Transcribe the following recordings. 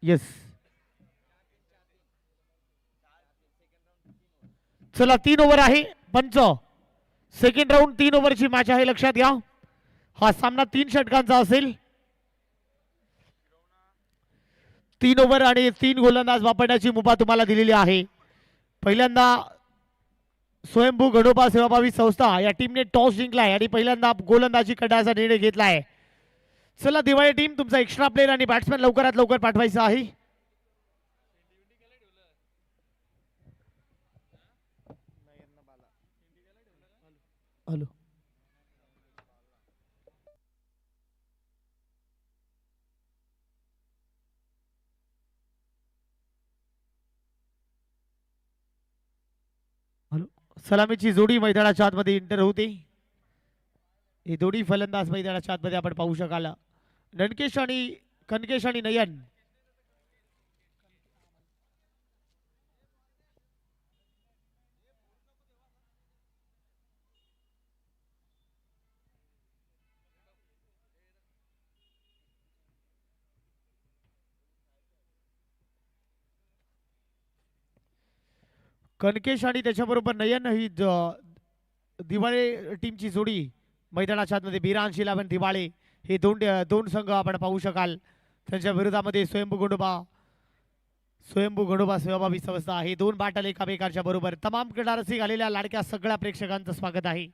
Yes. चला 3 over आहे पंच. सेकंड राऊंड 3 ओव्हरची मॅच आहे, लक्षात घ्या. हा सामना 3 षटकांचा असेल. 3 ओव्हर आणि 3 गोलंदाज वापरण्याची मुभा तुम्हाला दिलेली आहे. पहिल्यांदा स्वयंभू गडोबा सेवाभावी संस्था या टीमने टॉस जिंकलाय आणि पहिल्यांदा गोलंदाजी करण्याचा निर्णय घेतलाय. चला दिवाळी टीम, तुमचा एक्स्ट्रा प्लेयर आणि बॅट्समॅन लवकरात लवकर पाठवायचा आहे. हॅलो. हॅलो. सलामीची जोडी मैदानाच्या आतमध्ये इंटर होते. ही दोन्ही फलंदाज मैदानाच्या आतमध्ये आपण पाहू शकाल. कनकेश आणि नयन. कनकेश आणि त्याच्याबरोबर नयन ही दिवाळे टीमची जोडी मैदानाच्या आतमध्ये. बिरांश 11 दिवाळे हे दोन संघ आपण पाहू शकाल. त्यांच्या विरोधामध्ये स्वयंभू गणोबा सेवाभावी संस्था. हे दोन बाटल एकामेकांच्या बरोबर. तमाम क्रीडा रसिक आलेल्या लाडक्या सगळ्या प्रेक्षकांचं स्वागत आहे.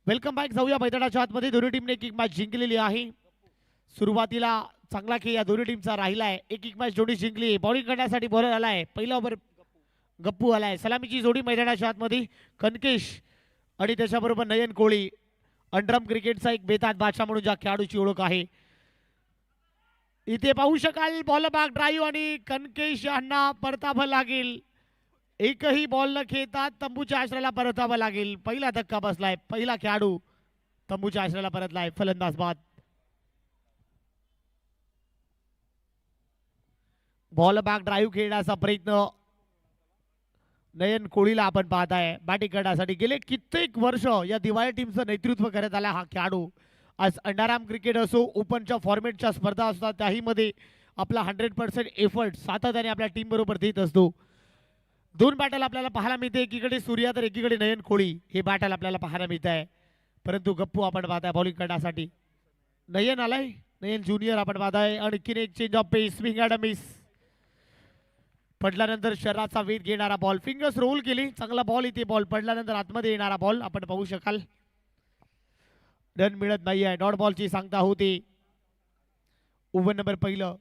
Welcome back. जाऊया मैदानाच्या आतमध्ये. दोन्ही टीमने एक मॅच जिंकलेली आहे. सुरुवातीला चांगला खेळ या दोन्ही टीमचा राहिलाय. एक मॅच जोडी जिंकली. बॉलिंग करण्यासाठी बॉलर आलाय. पहिला ओव्हर गप्पू आलाय. सलामीची जोडी मैदानाच्या आतमध्ये कनकेश आणि त्याच्याबरोबर नयन कोळी. अंडरम क्रिकेटचा एक बेताद बादशाह म्हणून ज्या खेळाडूची ओळख आहे. इथे पाहू शकाल बॉल बॅक ड्राईव्ह आणि कनकेश यांना परतावं लागेल. एकही बॉल न खेळता तंबूच्या आश्रयाला परतावं लागेल. पहिला धक्का बसलाय. पहिला खेळाडू तंबूच्या आश्रयाला परतलाय. फलंदाज बाद. बॉल बॅक ड्राईव्ह खेळण्याचा प्रयत्न नयन कोळीला आपण पाहताय. बॅटिंग करण्यासाठी गेले कित्येक वर्ष या दिवाळी टीमचं नेतृत्व करत आला हा खेळाडू. आज अंडाराम क्रिकेट असो, ओपनच्या फॉर्मॅटच्या स्पर्धा असतात, त्याही मध्ये आपला 100% एफर्ट सातत्याने आपल्या टीम बरोबर देत असतो. दोन बॅटल आपल्याला पाहायला मिळते. एकीकडे सूर्या तर एकीकडे नयन कोळी. हे बॅटल आपल्याला पाहायला मिळत आहे. परंतु गप्पू आपण पाहताय बॉलिंग करण्यासाठी. नयन आलाय. नयन ज्युनियर आपण पाहताय. आणखीन एक change of pace. Swing and miss. पडल्यानंतर शरीराचा वेट घेणारा बॉल. फिंगर्स रोल केली. चांगला बॉल. इथे बॉल पडल्यानंतर आतमध्ये येणारा बॉल आपण पाहू शकाल. रन मिळत नाही आहे. डॉट बॉलची सांगता होती. ओव्हर नंबर पहिलं.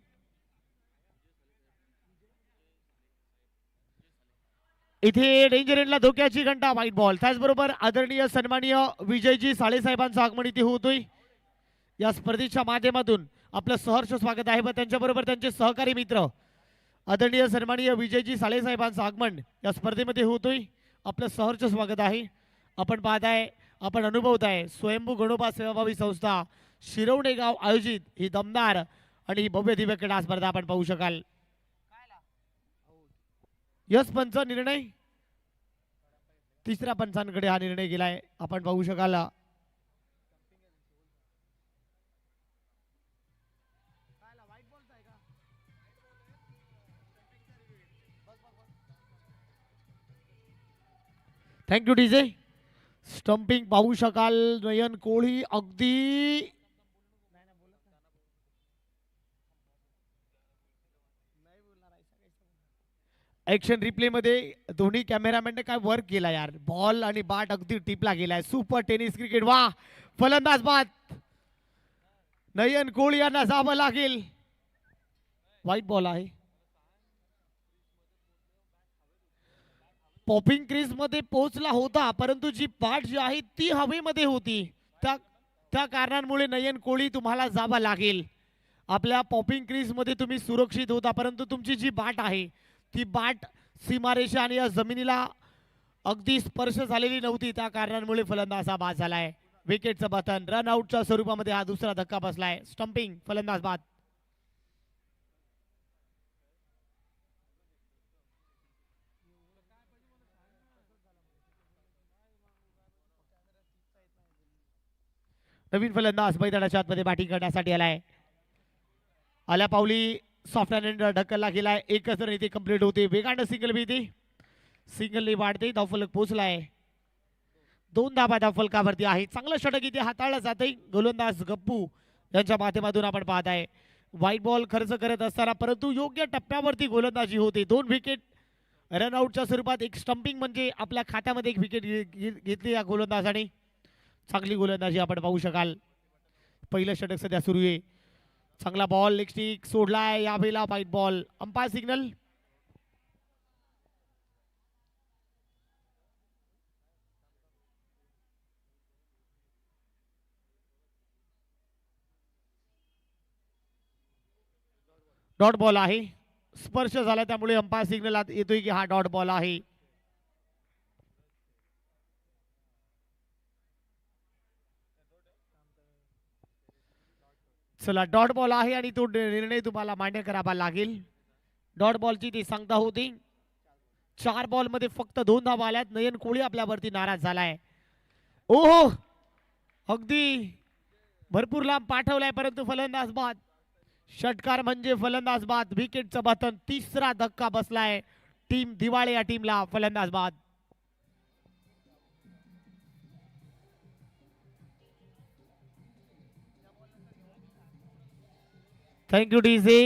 इथे डेंजर एंडला धोक्याची घंटा. White ball. त्याचबरोबर आदरणीय सन्माननीय विजयजी साळेसाहेबांचं आगमन इथे होतोय. या स्पर्धेच्या माध्यमातून आपलं सहर्ष स्वागत आहे. व त्यांच्याबरोबर त्यांचे सहकारी मित्र आदरणीय सन्माननीय विजयजी साळेसाहेबांचं आगमन या स्पर्धेमध्ये होतोय. आपलं सहर्ष स्वागत आहे. आपण पाहताय, आपण अनुभवताय स्वयंभू गणोबा सेवाभावी संस्था शिरवणे गाव आयोजित ही दमदार आणि भव्य दिव्य क्रीडा स्पर्धा आपण पाहू शकाल. यस पंच निर्णय. तिसऱ्या पंचांकडे हा निर्णय गेलाय. आपण पाहू शकाल. Thank you DJ. स्टंपिंग पाहू शकाल. नयन कोळी अगदी ऍक्शन रिप्ले मध्ये दोन्ही कॅमेरामॅनने काय वर्क केला यार. बॉल आणि बॅट अगदी टिपला गेलाय. Super tennis cricket. वा फलंदाज बाद. नयन कोळी यांना जावं लागेल. व्हाईट बॉल आहे. पॉपिंग क्रीज मध्ये पोहोचला होता, परंतु जी बॅट जी आहे ती हवेमध्ये होती. त्या कारणांमुळे नयन कोळी तुम्हाला जावं लागेल. आपल्या पॉपिंग क्रीज मध्ये तुम्ही सुरक्षित होता, परंतु तुमची जी बॅट आहे ती बॅट सीमारेषा आणि या जमिनीला अगदी स्पर्श झालेली नव्हती. त्या कारणांमुळे फलंदाज हा बाद झालाय. विकेटचं बटन. रन आउटच्या स्वरूपामध्ये हा दुसरा धक्का बसलाय. स्टंपिंग. फलंदाज बाद. नवीन फलंदाज मैदानाच्या आतमध्ये बॅटिंग करण्यासाठी आलाय. आल्या पावली सॉफ्ट हँड ढकलला गेलाय. एकच रन इथे कंप्लीट होते. वेगानं सिंगल भीती सिंगलनी वाढते. धावफलक पोहोचलाय. 2 धाबा धावफलकावरती आहे. चांगलं षटक इथे हाताळलं जाते. गोलंदाज गप्पू यांच्या माध्यमातून आपण पाहत आहे. व्हाईट बॉल खर्च करत असताना परंतु योग्य टप्प्यावरती गोलंदाजी होते. 2 विकेट रनआउटच्या स्वरूपात. एक स्टंपिंग म्हणजे आपल्या खात्यामध्ये एक विकेट घेतली या गोलंदाजाने. चांगली गोलंदाजी आपण पाहू शकाल. पहिलं षटक सध्या सुरू आहे. चांगला बॉल लेग स्टिक सोडलाय. यावेळेला white ball. Umpire signal. Dot ball आहे. स्पर्श झाला त्यामुळे अंपायर सिग्नल येतोय की हा डॉट बॉल आहे. चला डॉट बॉल आहे आणि तो निर्णय तुम्हाला मान्य करावा लागेल. डॉट बॉलची ती सांगता होती. 4 बॉल मध्ये फक्त 2 धावा आल्यात. नयन कोळी आपल्यावरती नाराज झालाय. ओहो अगदी भरपूर लांब पाठवलाय परंतु फलंदाज बाद. षटकार म्हणजे फलंदाज बाद. विकेटचं बटन. तिसरा धक्का बसलाय टीम दिवाळे या टीमला. फलंदाज बाद. Thank you DJ.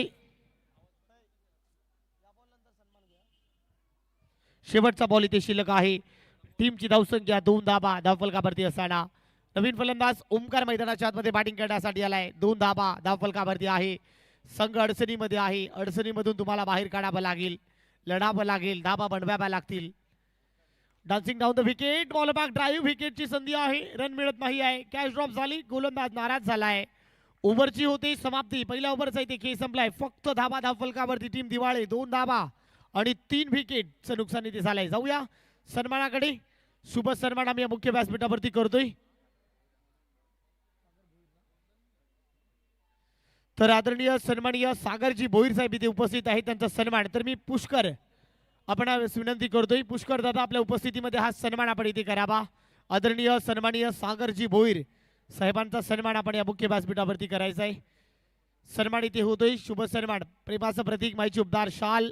शेवटचा बॉल इथे शिल्लक आहे. टीमची धावसंख्या 2 धाबा धावफलकावरती असताना नवीन फलंदाज ओमकार मैदानाच्या आतमध्ये बॅटिंग करण्यासाठी आलाय. 2 धाबा धावफलकावरती आहे. संघ अडचणीमध्ये आहे. अडचणीमधून तुम्हाला बाहेर काढावं लागेल. लढावं लागेल. धाबा बनवाव्या लागतील. Dancing down the wicket. Ball back drive. विकेटची संधी आहे. रन मिळत नाही आहे. कॅच ड्रॉप झाली. गोलंदाज नाराज झालाय. ओव्हरची होते समाप्ती. पहिल्या ओव्हरचा इथे खेळ संपलाय. फक्त धाबा धावफलकावरती टीम दिवाळे. 2 धाबा आणि 3 विकेटचं नुकसान इथे झालंय. जाऊया सन्मानाकडे. शुभ सन्मान आम्ही मुख्य व्यासपीठावरती करतोय. तर आदरणीय सन्माननीय सागरजी भोईर साहेब इथे उपस्थित आहेत. त्यांचा सन्मान तर मी पुष्कर आपण विनंती करतोय. पुष्कर दादा आपल्या उपस्थितीमध्ये हा सन्मान आपण इथे करावा. आदरणीय सन्माननीय सागरजी भोईर साहेबांचा सन्मान आपण या मुख्य व्यासपीठावरती करायचा आहे. सन्मान इथे होतोय. शुभ सन्मान. प्रेमाचं प्रतीक माईची उपदार शाल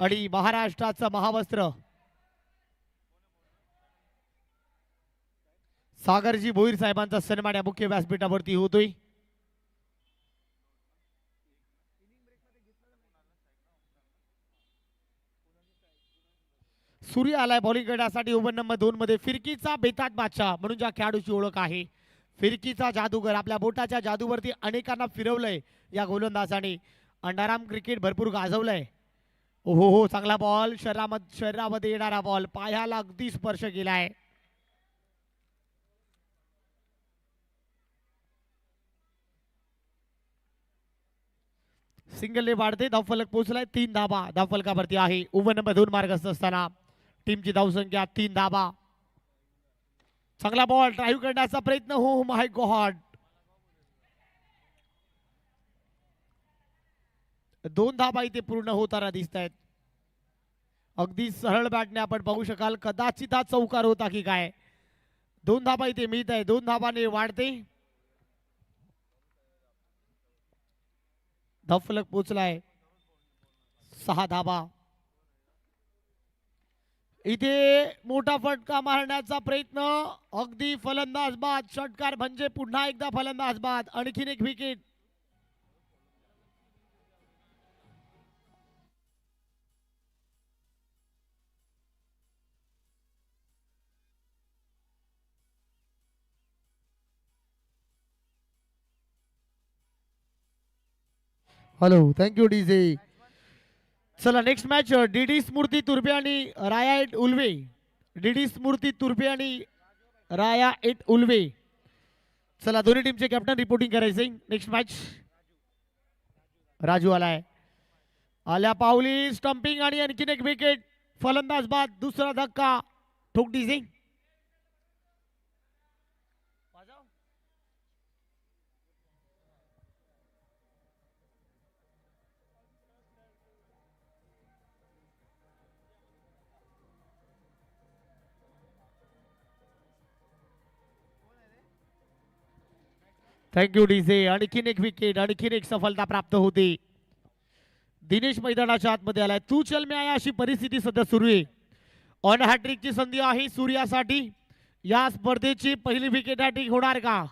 आणि महाराष्ट्राचं महावस्त्र सागरजी भोईर साहेबांचा सन्मान या मुख्य व्यासपीठावरती होतोय. सूर्य आलाय बॉलिंग करण्यासाठी. ओव्हर नंबर 2 मध्ये फिरकीचा बेताज बादशाह म्हणून ज्या खेळाडूची ओळख आहे. फिरकीचा जादूगर. आपल्या बोटाच्या जादूवरती अनेकांना फिरवलंय या गोलंदाजाने. अंडाराम क्रिकेट भरपूर गाजवलंय. हो हो चांगला बॉल. शरीरामध्ये येणारा बॉल. पायाला अगदी स्पर्श केलाय. सिंगलने वाढते. धावफलक पोहोचलाय. 3 धाबा धावफलकावरती आहे. ओव्हर नंबर 2 मार्ग असताना टीमची धावसंख्या 3 धाबा. चांगला बॉल. ड्राईव्ह करण्याचा प्रयत्न. हो माय गॉड. 2 धाबा इथे पूर्ण होताना दिसत आहेत. अगदी सरळ बॅटने आपण पाहू शकाल. कदाचित हा चौकार होता की काय. 2 धाबा इथे मिळत आहे. 2 धाबाने वाढते. धावफलक पोहोचलाय. 6 धाबा. इथे मोठा फटका मारण्याचा प्रयत्न. अगदी फलंदाज बाद. षटकार म्हणजे पुन्हा एकदा फलंदाज बाद. आणखीन एक विकेट. Hello thank you DJ. चला नेक्स्ट मॅच डीडी स्मृती तुर्बे आणि राया एट उल्वे. डीडी स्मृती तुर्बे आणि राया एट उल्वे. चला दोन्ही टीमचे कॅप्टन रिपोर्टिंग करायचे. Next match. राजू आलाय. आल्या पावली. स्टंपिंग आणि आणखीन एक विकेट. फलंदाज बाद. दुसरा धक्का. ठोक डीजे. Thank you DJ. आणखीन एक विकेट. आणखीन एक सफलता प्राप्त होती. दिनेश मैदानाच्या आतमध्ये आलाय. तू चल मी आया अशी परिस्थिती सध्या सुरू आहे. ऑन हॅट्रिकची संधी आहे सूर्यासाठी. या स्पर्धेची पहिली विकेट हॅट्रिक होणार का?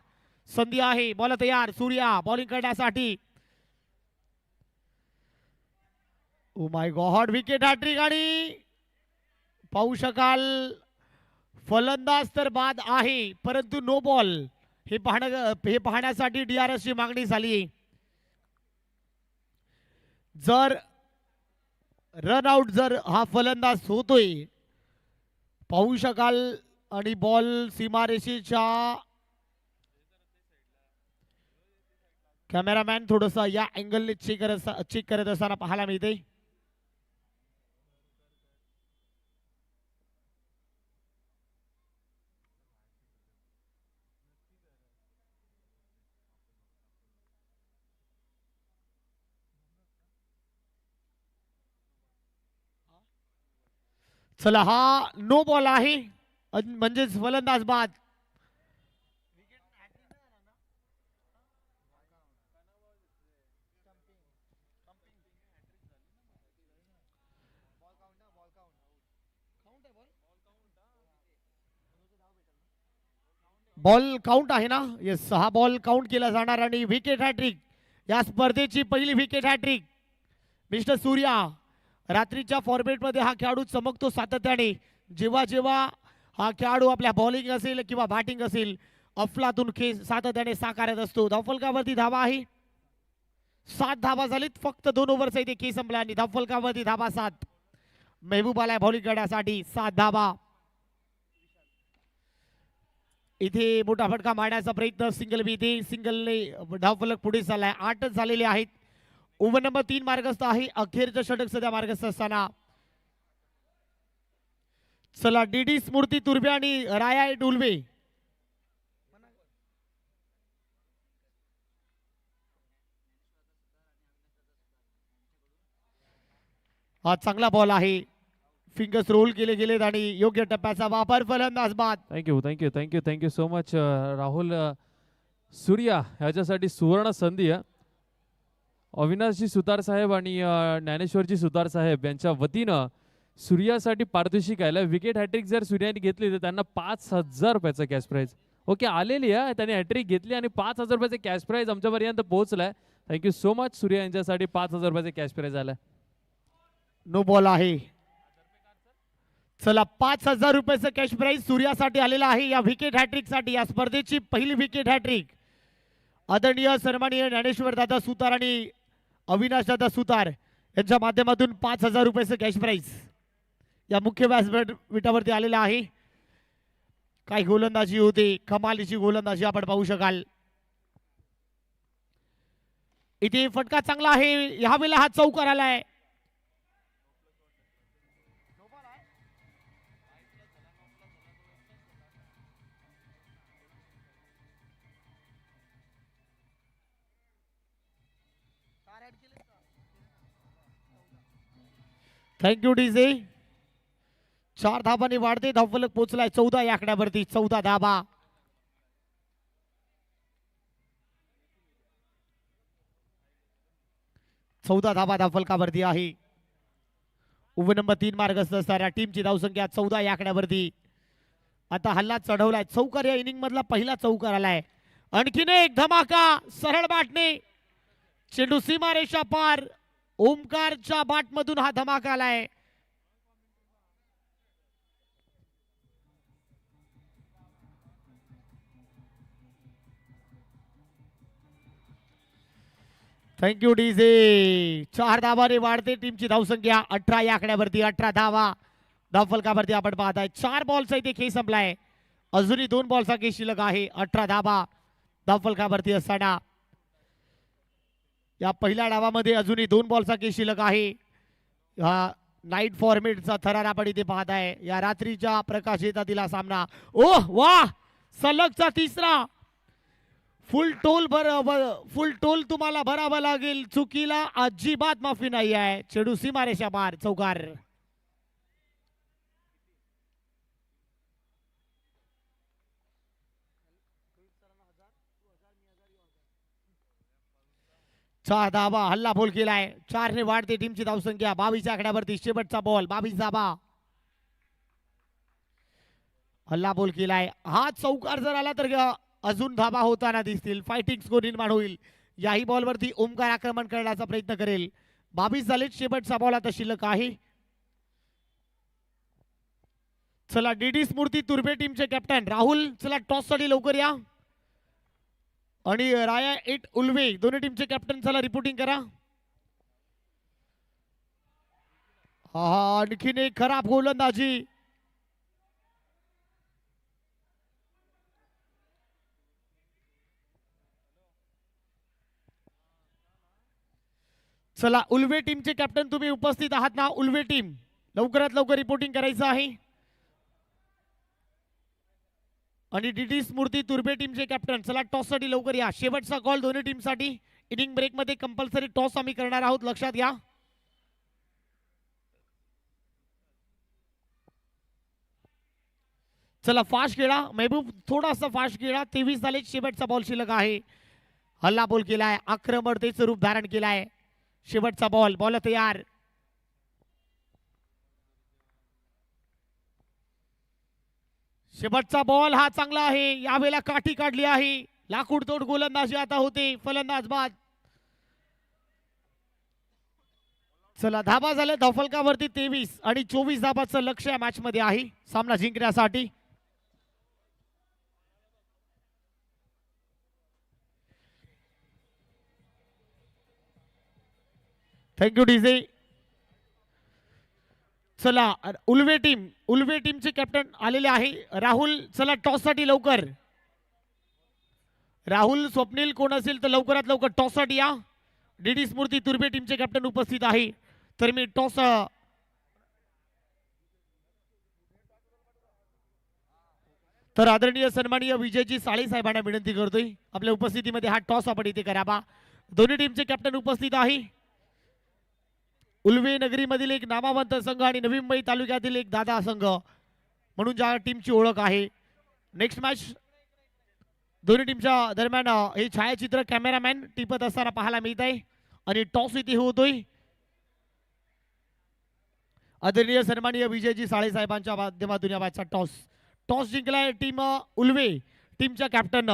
संधी आहे. बॉल तयार. सूर्या बॉलिंग करण्यासाठी. Oh my god, wicket hat trick आणि पाहू शकाल फलंदाज तर बाद आहे परंतु नो बॉल. हे पाहण्यासाठी DRS ची मागणी झाली. जर रन आउट जर हा फलंदाज होतोय पाहू शकाल आणि बॉल सीमारेषेच्या कॅमेरामॅन थोडस या अँगलने चेक करत असताना पाहायला मिळते. चला हा नो बॉल आहे म्हणजेच फलंदाज बाद. बॉल काउंट आहे ना? येस, हा बॉल काउंट केला जाणार आणि विकेट हॅट्रिक. या स्पर्धेची पहिली विकेट हॅट्रिक मिस्टर सूर्या. रात्रीच्या फॉर्मेटमध्ये हा खेळाडू चमकतो सातत्याने. जेव्हा जेव्हा हा खेळाडू आपल्या बॉलिंग असेल किंवा बॅटिंग असेल अफलातून खेळ सातत्याने साकारत असतो. धावफलकावरती धावा आहे. 7 धावा झालीत. फक्त 2 ओव्हरचा इथे खेळ संपला आणि धावफलकावरती धावा 7. मेहबूब आलाय बॉलिंग करण्यासाठी. 7 धावा. इथे मोठा फटका मारण्याचा प्रयत्न. सिंगल बी इथे सिंगलने धावफलक पुढे चाललाय. 8च झालेले आहेत. ओव्हर नंबर 3 मार्गस्थ आहे. अखेरचं षटक सध्या मार्गस्थ असताना चला DD स्मृती तुर्बे आणि राया डुलवे. हा चांगला बॉल आहे. फिंगर्स रोल केले गेलेत आणि योग्य टप्प्याचा वापर. फलंदाज बाद. Thank you so much Rahul. Surya ह्याच्यासाठी सुवर्ण संधी आहे. अविनाशजी सुतार साहेब आणि ज्ञानेश्वरजी सुतार साहेब यांच्या वतीनं सूर्यासाठी पारितोषिक आहे. विकेट हॅट्रिक जर सूर्याने घेतली तर त्यांना 5,000 रुपयाचं कॅश प्राईज. ओके, आलेली आहे. त्यांनी हॅट्रिक घेतली आणि 5,000 रुपयाचे कॅश प्राईज आमच्यापर्यंत पोहोचलाय. थँक्यू सो मच सूर्या यांच्यासाठी 5,000 रुपयाचे कॅश प्राईज आलाय. नो बॉल आहे. चला 5,000 रुपयाचं कॅश प्राईज सूर्यासाठी आलेला आहे या विकेट हॅट्रिक साठी. या स्पर्धेची पहिली विकेट हॅट्रिक. आदरणीय सन्माननीय ज्ञानेश्वर दादा सुतार आणि अविनाश दादा सुतार यांच्या माध्यमातून 5,000 रुपयाचं कॅश प्राईज या मुख्य व्यासपीठावरती आलेला आहे. काय गोलंदाजी होते, कमालीची गोलंदाजी आपण पाहू शकाल. इथे फटका चांगला आहे. ह्या वेळेला हा चौकार आलाय. Thank you DJ. 4 धाबांनी वाढते. धावफलक पोहोचलाय 14 या आकड्यावरती. 14 धाबा. धावफलकावरती आहे. ओव्हर नंबर 3 मार्गस्थ असणाऱ्या टीमची धावसंख्या 14 या आकड्यावरती. आता हल्ला चढवलाय. चौकार या इनिंग मधला पहिला चौकार आलाय. आणखीन एक धमाका सरळ बॅटने. चेंडू सीमारेषा पार. ओमकारच्या बाट मधून हा धमाका आलाय. Thank you DJ. 4 धावाने वाढते टीमची धावसंख्या 18 या आकड्यावरती. 18 धावा धावफलकावरती आपण पाहताय. 4 बॉलचा इथे खेळ संपलाय. अजूनही 2 बॉलचा खेळ शिल्लक आहे. 18 धावा धावफलकावरती असताना या पहिल्या डावामध्ये अजूनही 2 बॉलचा खेळ शिल्लक आहे. हा नाईट फॉर्मेटचा थरार आपण इथे पाहताय. या रात्रीच्या प्रकाशितातील हा सामना. ओह वाह, सलगचा तिसरा. फुल टोल तुम्हाला भरावा लागेल. चुकीला अजिबात माफी नाही आहे. चेडू सीमारेषा पार. चौकार. चार धावा, हल्ला बोल केलाय. 4 ने वाढते टीमची धावसंख्या. 22 आकड्यावरती शेवटचा बॉल. 22 धावा, हल्ला बोल केलाय. हा चौकार जर आला तर अजून धाबा होताना दिसतील. फायटिंग स्कोर निर्माण होईल. याही बॉलवरती ओमकार आक्रमण करण्याचा प्रयत्न करेल. 22 झालेत. शेवटचा बॉल आता शिल्लक आहे. चला डीडी स्मृती तुर्बे टीमचे कॅप्टन राहुल, चला टॉस साठी लवकर या. आणि राया इट उल्वे दोन्ही टीमचे कॅप्टन चला रिपोर्टिंग करा. हा आणखीन एक खराब गोलंदाजी. चला उल्वे टीमचे कॅप्टन तुम्ही उपस्थित आहात ना? उल्वे टीम लवकरात लवकर रिपोर्टिंग करायचं आहे. आणि डीडी स्मृती तुर्बे टीमचे कॅप्टन चला टॉस साठी लवकर या. शेवटचा कॉल दोन्ही टीमसाठी. इनिंग ब्रेक मध्ये कंपल्सरी टॉस आम्ही करणार आहोत, लक्षात घ्या. चला फास्ट खेळा महबूब, थोडासा फास्ट खेळा. 23 झाले. शेवटचा बॉल शिल्लक आहे. हल्ला बोल केलाय. आक्रमकतेचं रूप धारण केलाय. शेवटचा बॉल. बॉल तयार. शेवटचा बॉल हा चांगला आहे. यावेळेला काठी काढली आहे. लाकूड तोड गोलंदाजी आता होते. फलंदाज बाद. चला धाबा झाले धावफलकावरती 23 आणि 24 धाबाचं लक्ष या मॅच मध्ये आहे सामना जिंकण्यासाठी. Thank you DJ. चला उल्वे टीमचे कॅप्टन आलेले आहे राहुल. चला टॉस साठी लवकर. राहुल स्वप्नील कोण असेल तर लवकरात लवकर टॉस साठी या. डीडी स्मृती तुर्बे टीमचे कॅप्टन उपस्थित आहे. तर मी टॉस तर आदरणीय सन्माननीय विजयजी साळे साहेबांना विनंती करतोय आपल्या उपस्थितीमध्ये हा टॉस आपण इथे करावा. दोन्ही टीमचे कॅप्टन उपस्थित आहे. उल्वे नगरीमधील एक नामवंत संघ आणि नवी मुंबई तालुक्यातील एक दादा संघ म्हणून ज्या टीमची ओळख आहे. नेक्स्ट मॅच दोन्ही टीमच्या दरम्यान हे छायाचित्र कॅमेरामॅन टिपत असताना पाहायला मिळत आहे. आणि टॉस इथे होतोय. आदरणीय सन्माननीय विजयजी साळे साहेबांच्या माध्यमातून या मॅचचा टॉस जिंकलाय टीम उल्वे टीमच्या कॅप्टन.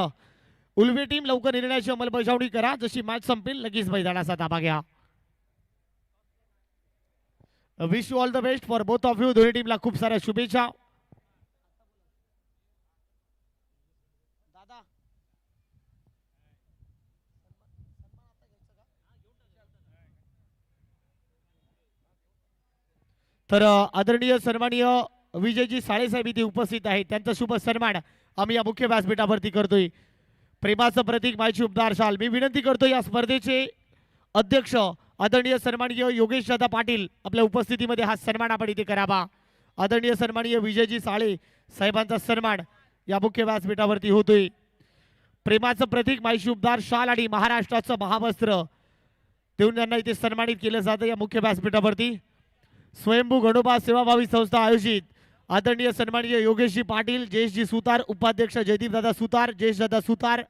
उल्वे टीम लवकर निर्णयाची अंमलबजावणी करा. जशी मॅच संपेल लगेच मैदानाचा ताबा घ्या. Wish you all the best for both of you. दोन्ही टीमला खूप साऱ्या शुभेच्छा. तर आदरणीय सन्माननीय विजयजी साळे साहेब इथे उपस्थित आहेत. त्यांचा शुभ सन्मान आम्ही या मुख्य व्यासपीठावरती करतोय. प्रेमाचं प्रतीक मायची उपदार शाल. मी विनंती करतो या स्पर्धेचे अध्यक्ष आदरणीय सन्माननीय योगेश दादा पाटील आपल्या उपस्थितीमध्ये हा सन्मान आपण इथे करावा. आदरणीय सन्माननीय विजयजी साळे साहेबांचा सन्मान या मुख्य व्यासपीठावरती होतोय. प्रेमाचं प्रतीक मायशी उपदार शाल आणि महाराष्ट्राचं महावस्त्र देऊन त्यांना इथे सन्मानित केलं जातं या मुख्य व्यासपीठावरती. स्वयंभू गणोबा सेवाभावी संस्था आयोजित आदरणीय सन्माननीय योगेशजी पाटील, जयेशजी सुतार, उपाध्यक्ष जयदीपदादा सुतार, जयेशदादा सुतार,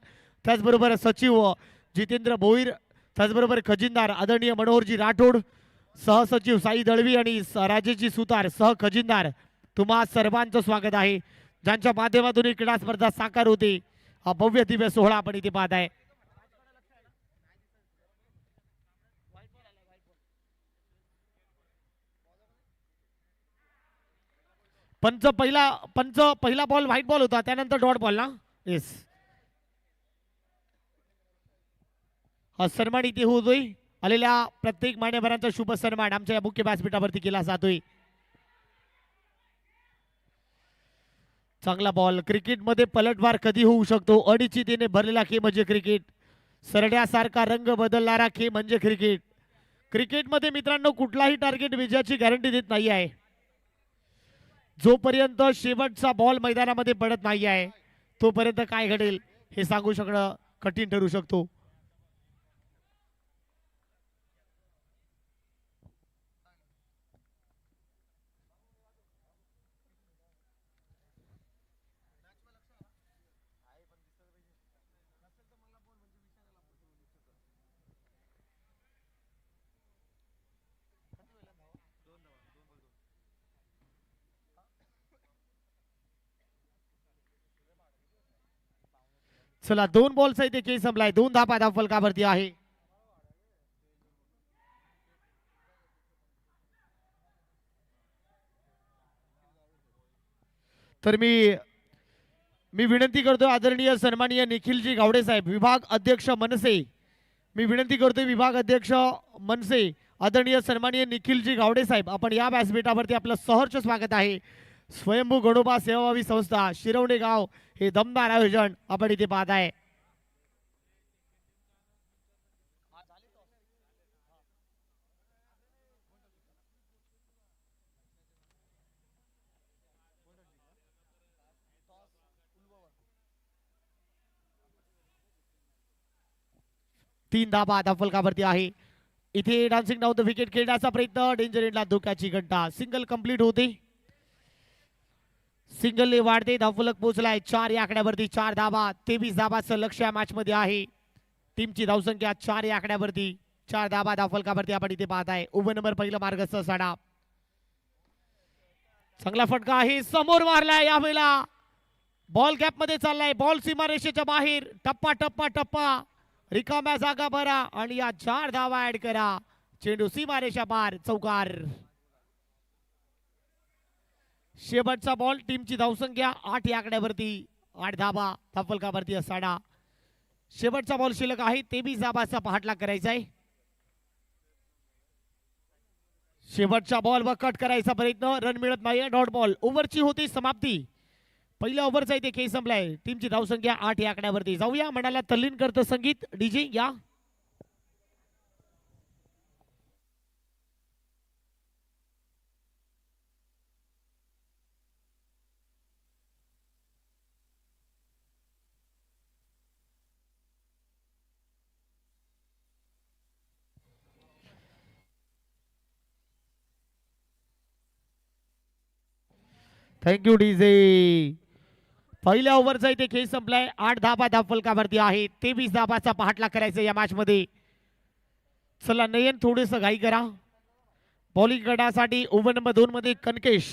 त्याचबरोबर सचिव जितेंद्र भोईर, त्याचबरोबर खजिनदार आदरणीय मनोहरजी राठोड, सहसचिव साई दळवी आणि राजेशजी सुतार सह खजिनदार तुम्हा सर्वांचं स्वागत आहे. ज्यांच्या माध्यमातून ही क्रीडा स्पर्धा साकार होते. हा भव्य दिव्य सोहळा आपण इथे पाहत आहे. पंच पहिला बॉल व्हाईट बॉल होता, त्यानंतर डॉट बॉल ना. येस, हा सन्मान इथे होतोय. आलेल्या प्रत्येक मान्यवरांचा शुभ सन्मान आमच्या या मुख्य व्यासपीठावरती केला जातोय. चांगला बॉल. क्रिकेटमध्ये पलटवार कधी होऊ शकतो. अनिश्चिततेने भरलेला खेळ म्हणजे क्रिकेट. सरड्यासारखा रंग बदलणारा खेळ म्हणजे क्रिकेट. क्रिकेटमध्ये मित्रांनो कुठलाही टार्गेट विजयाची गॅरंटी देत नाही आहे. जोपर्यंत शेवटचा बॉल मैदानामध्ये पडत नाही आहे तोपर्यंत काय घडेल हे सांगू शकणं कठीण ठरू शकतो. चला 2 बॉलचा इथे खेळ संपलाय. 2 धावा धाव फलकावरती आहे. तर मी विनंती करतो आदरणीय सन्माननीय निखिलजी गावडे साहेब विभाग अध्यक्ष मनसे, मी विनंती करतोय विभाग अध्यक्ष मनसे आदरणीय सन्माननीय निखिलजी गावडे साहेब, आपण या व्यासपीठावरती आपलं सहर्ष स्वागत आहे. स्वयंभू गणोबा सेवाभावी संस्था शिरवणे गाव हे दमदार आयोजन आपण इथे पाहताय. तीन धाबा फलकावरती आहे. इथे डान्सिंग डाऊन द विकेट खेळण्याचा प्रयत्न, डेंजर एंडला धोक्याची घंटा, सिंगल कंप्लीट होते. सिंगलने वाढते धावफलक पोहोचलाय 4 या आकड्यावरती. 4 धाबा, 23 धाबाचं लक्ष या मॅच मध्ये आहे. टीमची धावसंख्या 4 या आकड्यावरती. 4 धाबा धावफलकावरती आपण इथे पाहताय. उभं नंबर पहिला मार्गस्थ साडा, चांगला फटका आहे, समोर मारलाय. यावेळेला बॉल गॅप मध्ये चाललाय, बॉल सीमारेषेच्या बाहेर. टप्पा टप्पा टप्पा, रिकाम्या जागा भरा आणि या 4 धावा ऍड करा. चेंडू सीमारेषा पार, चौकार. शेवटचा बॉल, टीमची धावसंख्या 8 या आकड्यावरती. 8 धाबा धावफलकावरती साडा. शेवटचा बॉल शिल्लक आहे, 23 धाबाचा पाठलाग करायचा आहे. शेवटच्या बॉल वर कट करायचा प्रयत्न, रन मिळत नाही. डॉट बॉल, ओव्हरची होती समाप्ती. पहिल्या ओव्हरचा इथे खेळ संपलाय. टीमची धावसंख्या 8 या आकड्यावरती. जाऊया मनाला तल्लीन करतं संगीत, डीजे या. Thank you DJ. पहिल्या ओव्हरचा इथे खेळ संपलाय. 8 धाबा धावफलकावरती आहे. 23 धाबाचा पाठलाग करायचा या मॅच मध्ये. चला नयन थोडेस घाई करा. बॉलिंग करण्यासाठी ओव्हर नंबर 2 मध्ये कनकेश.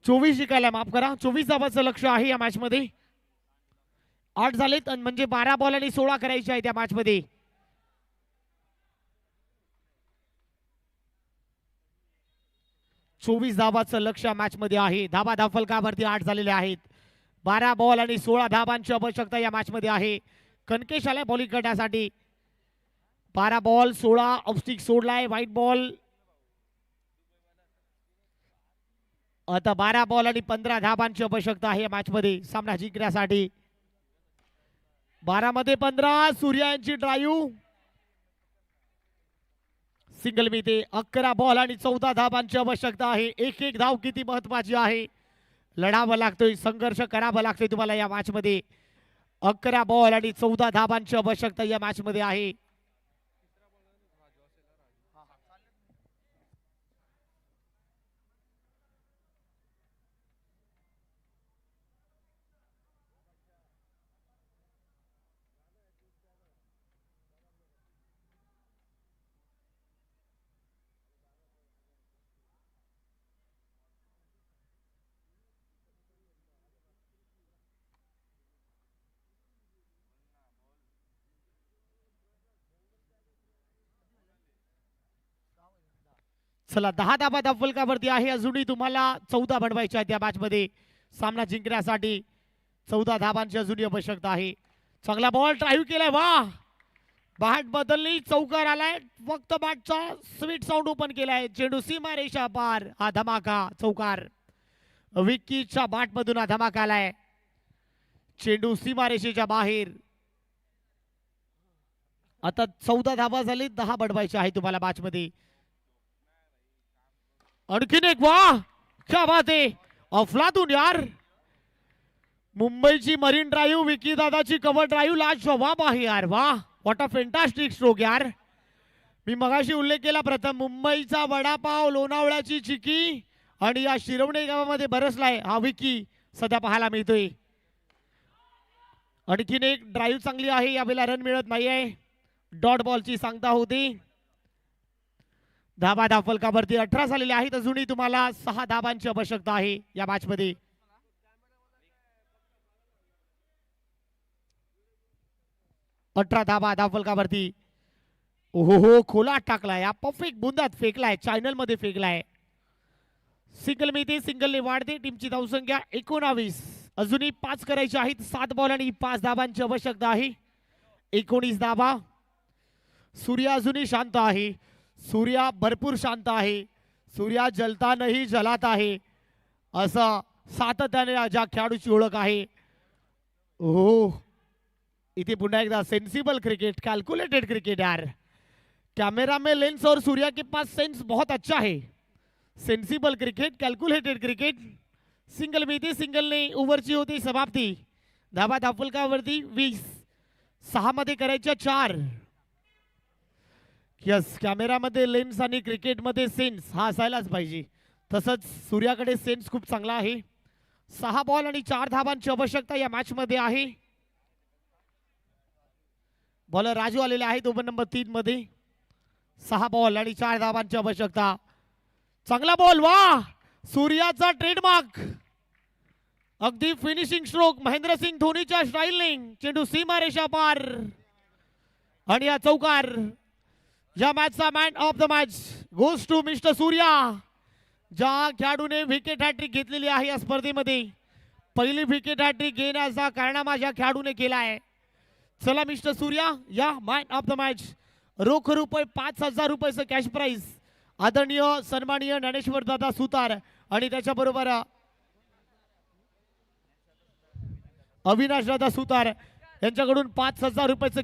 चोवीस जिंकायला, माफ करा, 24 धाबाचं लक्ष आहे या मॅच मध्ये. 8 झालेत म्हणजे 12 बॉल आणि 16 करायचे आहेत या मॅच मध्ये. चोवीस धाबाचं लक्ष मॅच मध्ये आहे. धाबा धावफलकावरती 8 झालेले आहेत. 12 बॉल आणि 16 धाबांची आवश्यकता या मॅच मध्ये आहे. कनकेश आलाय बॉलिंग करण्यासाठी. 12 बॉल 16 ऑफस्टिक सोडलाय. White ball. आता 12 बॉल आणि 15 धाबांची आवश्यकता आहे या मॅच मध्ये सामना जिंकण्यासाठी. 12 मध्ये 15. सूर्या यांची ड्राईव्ह, सिंगल मिळते. 11 बॉल आणि 14 धाबांची आवश्यकता आहे. एक एक धाव किती महत्वाची आहे. लढावं लागतोय, संघर्ष करावा लागतोय तुम्हाला या मॅच मध्ये. 11 बॉल आणि 14 धाबांची आवश्यकता या मॅच मध्ये आहे. चला 10 धाबा धावफलकावरती आहे. अजूनही तुम्हाला 14 बनवायच्या आहेत या मॅच मध्ये सामना जिंकण्यासाठी. 14 धाबांची अजूनही आवश्यकता आहे. चांगला बॉल ड्राईव्ह केलाय, वा. बॅट बदलली, चौकार आलाय. फक्त बॅटचा स्वीट साऊंड ओपन केलाय. चेंडू सीमा रेषा पार. हा धमाका, चौकार. विक्कीच्या बॅट मधून हा धमाका आलाय. चेंडू सीमा रेषेच्या बाहेर. आता 14 धाबा झाली, 10 बनवायच्या आहे तुम्हाला मॅच मध्ये. आणखीन एक, वाह क्या बात आहे. अफलातून यार. मुंबईची मरीन ड्राईव्ह, विकी दादाची कव्हर ड्राईव्ह, लाजवाब आहे यार. वाह, व्हॉट अ फॅन्टास्टिक स्ट्रोक यार. मी मगाशी उल्लेख केला प्रथम, मुंबईचा वडापाव, लोणावळ्याची चिकी आणि या शिरवणे गावामध्ये बरसलाय हा विकी सध्या पाहायला मिळतोय. आणखीन एक ड्राईव्ह चांगली आहे. यावेळेला रन मिळत नाहीये. डॉट बॉलची सांगता होती. धाबा धाफलकावरती 18 झालेले आहेत. अजूनही तुम्हाला 6 धाबांची आवश्यकता आहे या मॅच मध्ये. अठरा धाबा धाफलकावरती. ओहो खोला टाकलाय, या परफेक्ट बुंदात फेकलाय, चॅनल मध्ये फेकलाय. सिंगल मिळते, सिंगलने वाढते. टीमची धावसंख्या 19. अजूनही 5 करायचे आहेत. 7 बॉल आणि 5 धाबांची आवश्यकता आहे. 19 धाबा. सूर्या अजूनही शांत आहे. सूर्या भरपूर शांत आहे. सूर्या जलता नाही जलात आहे असं सातत्याने ज्या खेळाडूची ओळख आहे. हो इथे पुन्हा एकदा सेंसिबल क्रिकेट, कैलकुलेटेड क्रिकेट यार. कैमरा में लेंस और सूर्या के पास सेंस बहुत अच्छा है. Sensible cricket, calculated cricket. Single मिळते, सिंगलने ओव्हरची होती समाप्ती. धाबा धाफलकावरती 20. 6 मध्ये करायच्या 4. यस, कॅमेरामध्ये लेन्स आणि क्रिकेटमध्ये सेन्स हा असायलाच पाहिजे. तसंच सूर्याकडे सेन्स खूप चांगला आहे. 6 बॉल आणि 4 धाबांची आवश्यकता या मॅच मध्ये आहे. बॉलर राजू आलेले आहेत ओव्हर नंबर 3 मध्ये. 6 बॉल आणि 4 धाबांची आवश्यकता. चांगला बॉल, वा सूर्याचा ट्रेडमार्क. अगदी फिनिशिंग स्ट्रोक महेंद्रसिंग धोनीच्या स्टाईलने. चेंडू सीमारेषा पार आणि या चौकार. या मॅचचा man of the match goes to mister Surya. ज्या खेळाडूने विकेट हॅट्रिक घेतलेली आहे या स्पर्धेमध्ये, पहिली विकेट हॅट्रिक घेण्याचा कारनामा ज्या खेळाडूने केला आहे. चला मिस्टर सूर्या, या मॅन ऑफ द मॅच. रोख रुपये 5,000 रुपयाचं कॅश प्राइज आदरणीय सन्माननीय ज्ञानेश्वर दादा सुतार आणि त्याच्याबरोबर अविनाश दादा सुतार यांच्याकडून 5,000 रुपयाचं